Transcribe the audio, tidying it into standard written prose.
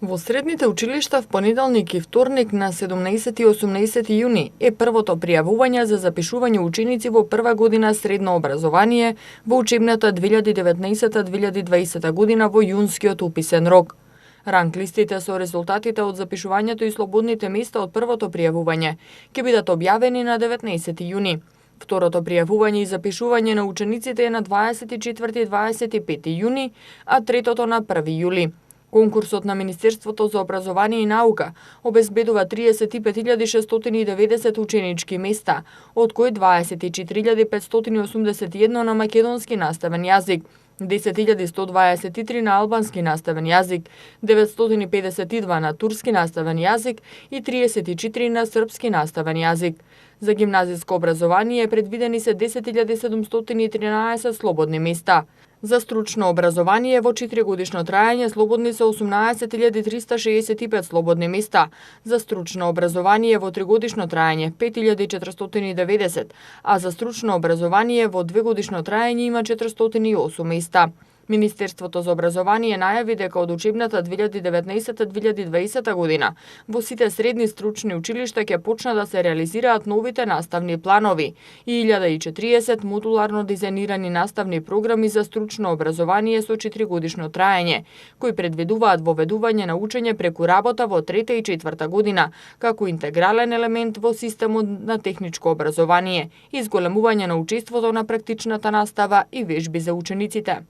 Во средните училишта в понеделник и вторник на 17 и 18 јуни е првото пријавување за запишување ученици во прва година средно образование во учебната 2019-2020 година во јунскиот уписен рок. Ранглистите со резултатите од запишувањето и слободните места од првото пријавување ќе бидат објавени на 19 јуни. Второто пријавување и запишување на учениците е на 24 и 25 јуни, а третото на 1 јули. Конкурсот на Министерството за образование и наука обезбедува 35.690 ученички места, од кои 24.581 на македонски наставен јазик, 10.123 на албански наставен јазик, 952 на турски наставен јазик и 34 на српски наставен јазик. За гимназиско образование предвидени се 10.713 слободни места. За стручно образование во 4-годишно трајање слободни се 18.365 слободни места, за стручно образование во 3-годишно трајање 5.490, а за стручно образование во 2-годишно трајање има 408 места. Министерството за образование најави дека од учебната 2019-2020 година во сите средни стручни училишта ќе почнат да се реализираат новите наставни планови и 1040 модуларно дизајнирани наставни програми за стручно образование со 4-годишно трајање, кои предвидуваат воведување на учење преку работа во 3 и 4 година, како интегрален елемент во системот на техничко образование и зголемување на учеството на практичната настава и вежби за учениците.